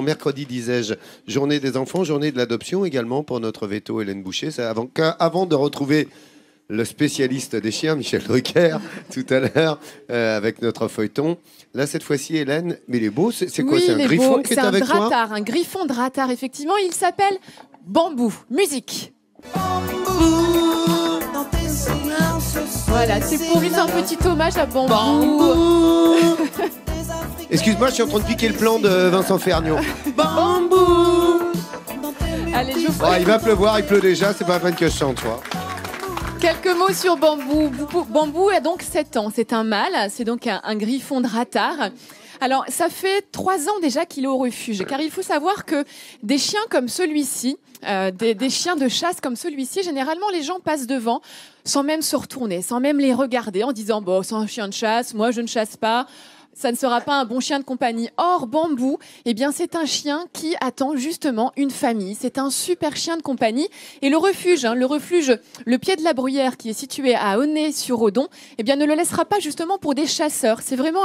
Mercredi, disais-je, journée des enfants, journée de l'adoption également pour notre veto Hélène Boucher. Avant de retrouver le spécialiste des chiens, Michel Drucker, tout à l'heure, avec notre feuilleton. Là, cette fois-ci, Hélène, mais il est beau, c'est quoi? C'est un griffon qui est avec toi? C'est un drattard, un griffon drattard, effectivement. Il s'appelle Bambou. Musique. Voilà, c'est pour lui, c'est un petit hommage à Bambou. Excuse-moi, je suis en train de piquer le plan de Vincent Ferniaud. Bambou. Allez, je vous... Il va pleuvoir, il pleut déjà, c'est pas la peine que je chante, toi. Quelques mots sur Bambou. Bambou a donc 7 ans. C'est un mâle, c'est donc un griffon drattard. Alors, ça fait 3 ans déjà qu'il est au refuge, car il faut savoir que des chiens comme celui-ci, des chiens de chasse comme celui-ci, généralement les gens passent devant sans même se retourner, sans même les regarder, en disant « bon, c'est un chien de chasse, moi je ne chasse pas ». Ça ne sera pas un bon chien de compagnie. Or, Bambou, eh bien, c'est un chien qui attend justement une famille. C'est un super chien de compagnie. Et le refuge, le Pied de la Bruyère, qui est situé à Aunay-sur-Odon, eh bien, ne le laissera pas justement pour des chasseurs. C'est vraiment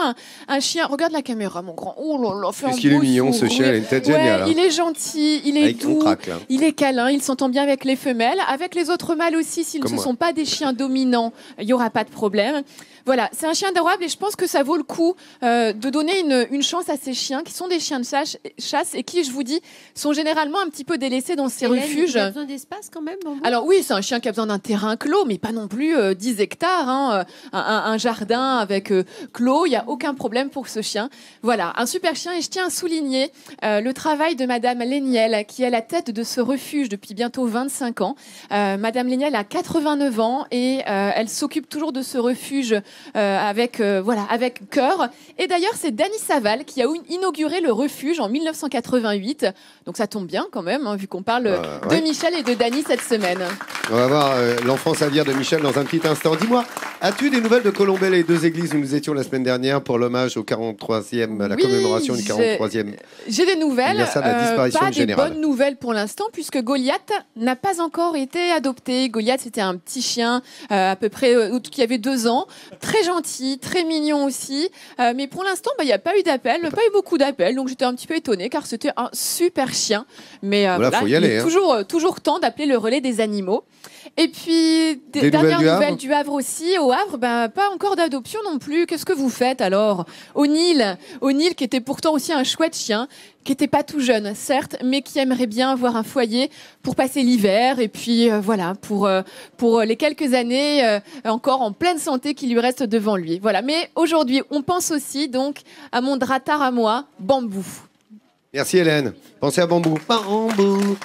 un chien. Regarde la caméra, mon grand. Oh là là, fais un beau sourire. Est-ce qu'il est mignon, ce chien? Il a une tête géniale. Il est gentil, il est avec doux, craque, il est câlin, il s'entend bien avec les femelles, avec les autres mâles aussi. S'ils ne sont pas des chiens dominants, il n'y aura pas de problème. Voilà, c'est un chien adorable et je pense que ça vaut le coup de donner une chance à ces chiens qui sont des chiens de chasse et qui, je vous dis, sont généralement un petit peu délaissés dans ces refuges. Il a besoin d'espace quand même, Bambou? Alors oui, c'est un chien qui a besoin d'un terrain clos, mais pas non plus 10 hectares. Hein, un jardin avec clos, il n'y a aucun problème pour ce chien. Voilà, un super chien et je tiens à souligner le travail de Madame Léniel, qui est à la tête de ce refuge depuis bientôt 25 ans. Madame Léniel a 89 ans et elle s'occupe toujours de ce refuge avec cœur. Et d'ailleurs, c'est Dany Saval qui a inauguré le refuge en 1988. Donc ça tombe bien quand même, hein, vu qu'on parle de Michel et de Dany cette semaine. On va voir l'enfance à venir de Michel dans un petit instant. Dis-moi, as-tu des nouvelles de Colombelle et deux églises où nous étions la semaine dernière pour l'hommage au 43e, à la commémoration du 43e? J'ai des nouvelles, de la disparition pas des générale. bonnes nouvelles pour l'instant, puisque Goliath n'a pas encore été adopté. Goliath, c'était un petit chien à peu près qui avait 2 ans, très gentil, très mignon aussi. Mais pour l'instant, il n'y a pas eu d'appel, pas eu beaucoup d'appels, donc j'étais un petit peu étonnée car c'était un super chien. Mais faut y aller, il est toujours temps d'appeler le relais des animaux. Et puis, dernière nouvelle du Havre aussi. Au Havre, pas encore d'adoption non plus. Qu'est-ce que vous faites alors? O'Neill, qui était pourtant aussi un chouette chien, qui n'était pas tout jeune, certes, mais qui aimerait bien avoir un foyer pour passer l'hiver. Et puis, voilà, pour les quelques années encore en pleine santé qui lui restent devant lui. Voilà. Mais aujourd'hui, on pense aussi donc à mon drattard à moi, Bambou. Merci Hélène. Pensez à Bambou. Bambou.